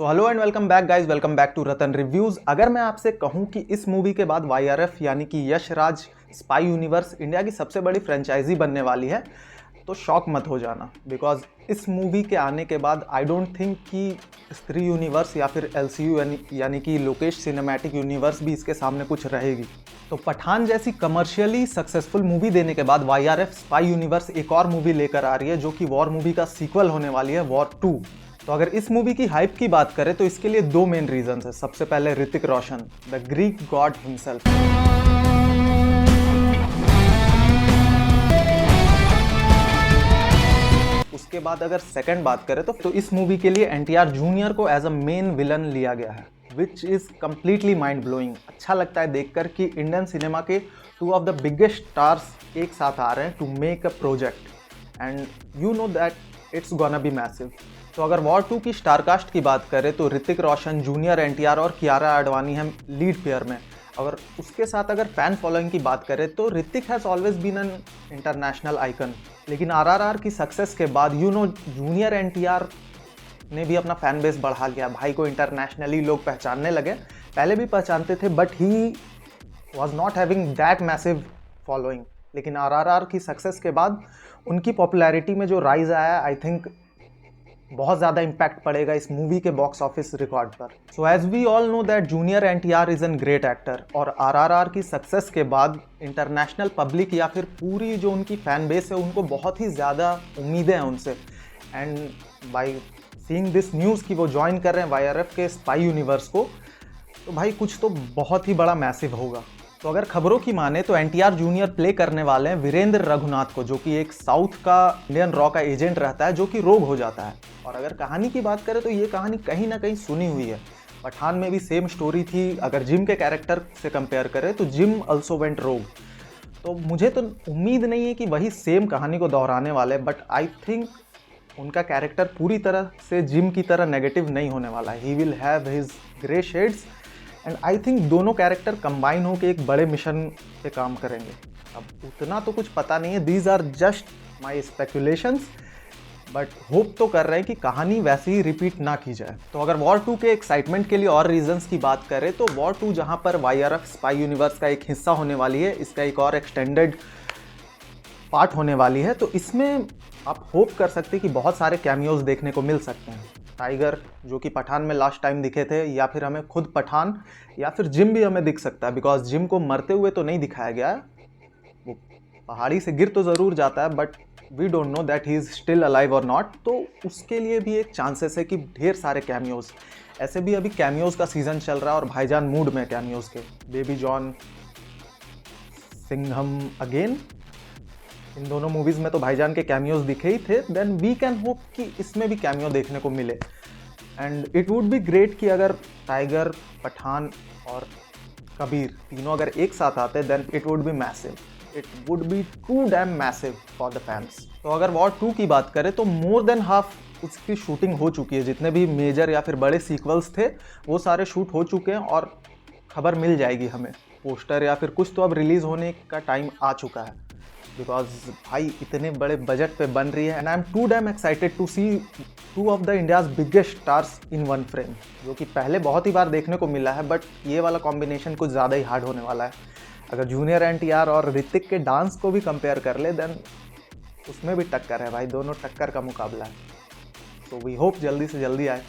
तो hello and welcome back guys, welcome back to Ratan reviews. अगर मैं आपसे कहूं कि इस मूवी के बाद वाईआरएफ यानी कि Yash Raj spy universe India की सबसे बड़ी फ्रेंचाइजी बनने वाली है, तो शॉक मत हो जाना। बिकॉज इस मूवी के आने के बाद आई डोंट थिंक कि स्त्री यूनिवर्स या फिर एलसीयू यानी कि लोकेश सिनेमैटिक यूनिवर्स भी इसके सामने कुछ रहेगी। तो पठान जैसी कमर्शियली सक्सेसफुल मूवी देने के बाद वाईआरएफ स्पाई यूनिवर्स एक और मूवी लेकर आ रही है, जो कि वॉर मूवी का सीक्वल होने वाली है, वॉर 2। तो अगर इस मूवी की हाइप की बात करें तो इसके लिए दो मेन रीजंस है। सबसे पहले Hrithik Roshan, the Greek God himself. उसके बाद अगर सेकंड बात करें तो इस मूवी के लिए एनटीआर जूनियर को एज अ मेन विलन लिया गया है, which is completely mind blowing. अच्छा लगता है देखकर कि इंडियन सिनेमा के two of the biggest stars एक साथ आ रहे हैं to make a project, and you know that it's gonna be massive. तो अगर वॉर 2 की स्टारकास्ट की बात करें तो ऋतिक रोशन, जूनियर एनटीआर और कियारा आडवाणी हैं लीड पेयर में। अगर उसके साथ अगर फैन फॉलोइंग की बात करें तो Hrithik has always been an international icon, लेकिन आरआरआर की सक्सेस के बाद जूनियर एनटीआर ने भी अपना फैन बेस बढ़ा लिया। भाई को इंटरनेशनली लोग पहचानने लगे, पहले भी पहचानते थे but he was not having that massive following. लेकिन आरआरआर की सक्सेस के बाद उनकी पॉपुलैरिटी में जो राइज आया, आई थिंक बहुत ज़्यादा इम्पैक्ट पड़ेगा इस मूवी के बॉक्स ऑफिस रिकॉर्ड पर। So as we all know that junior NTR is an great actor, और आरआरआर की सक्सेस के बाद इंटरनेशनल पब्लिक या फिर पूरी जो उनकी फैन बेस है उनको बहुत ही ज़्यादा उम्मीदें हैं उनसे। And by seeing this news कि वो ज्वाइन कर रहे हैं वाईआरएफ के स्पाई यूनिवर्स को, तो भाई कुछ तो बहुत ही बड़ा मैसिव होगा। तो अगर खबरों की माने तो एनटीआर जूनियर प्ले करने वाले हैं वीरेंद्र रघुनाथ को, जो कि एक साउथ का इंडियन रॉ का एजेंट रहता है जो कि रोग हो जाता है। और अगर कहानी की बात करें तो ये कहानी कहीं ना कहीं सुनी हुई है। पठान में भी सेम स्टोरी थी। अगर जिम के कैरेक्टर से कंपेयर करें तो जिम ऑल्सो वेंट रोग। तो मुझे तो उम्मीद नहीं है कि वही सेम कहानी को दोहराने वाले, बट आई थिंक उनका कैरेक्टर पूरी तरह से जिम की तरह नेगेटिव नहीं होने वाला है। He will have his grey shades, and I think दोनों कैरेक्टर कंबाइन होकर एक बड़े मिशन पे काम करेंगे। अब उतना तो कुछ पता नहीं है, these are just my speculations, but hope तो कर रहे हैं कि कहानी वैसे ही रिपीट ना की जाए। तो अगर वॉर 2 के एक्साइटमेंट के लिए और रीजंस की बात करें तो वॉर 2 जहां पर वाईआरएफ स्पाई यूनिवर्स का एक हिस्सा होने वाली है, इसका एक और एक्सटेंडेड पार्ट होने वाली है, तो इसमें आप होप कर सकते हैं कि बहुत सारे कैमियोज देखने को मिल सकते हैं। टाइगर जो कि पठान में लास्ट टाइम दिखे थे, या फिर हमें खुद पठान या फिर जिम भी हमें दिख सकता है। बिकॉज जिम को मरते हुए तो नहीं दिखाया गया है, वो पहाड़ी से गिर तो ज़रूर जाता है, but we don't know that he is still alive or not. तो उसके लिए भी एक चांसेस है कि ढेर सारे कैमियोज, ऐसे भी अभी कैमियोज का सीज़न चल रहा है और भाईजान मूड में कैमियोज के। बेबी जॉन, सिंघम अगेन, इन दोनों मूवीज़ में तो भाईजान के कैमियोज दिखे ही थे। देन वी कैन होप कि इसमें भी कैमियो देखने को मिले। And it would be great कि अगर टाइगर, पठान और कबीर तीनों अगर एक साथ आते then it would be massive, it would be too damn massive for the fans. तो अगर वॉर 2 की बात करें तो मोर देन हाफ उसकी शूटिंग हो चुकी है। जितने भी मेजर या फिर बड़े सीक्वल्स थे वो सारे शूट हो चुके हैं, और खबर मिल जाएगी हमें। पोस्टर या फिर कुछ तो अब रिलीज़ होने का टाइम आ चुका है, बिकॉज भाई इतने बड़े बजट पे बन रही है। And I am too damn excited to see two of the India's biggest stars in one frame, जो कि पहले बहुत ही बार देखने को मिला है, बट ये वाला कॉम्बिनेशन कुछ ज़्यादा ही हार्ड होने वाला है। अगर जूनियर एनटीआर और ऋतिक के डांस को भी कंपेयर कर ले देन उसमें भी टक्कर है भाई, दोनों टक्कर का मुकाबला है। तो वी होप जल्दी से जल्दी आए।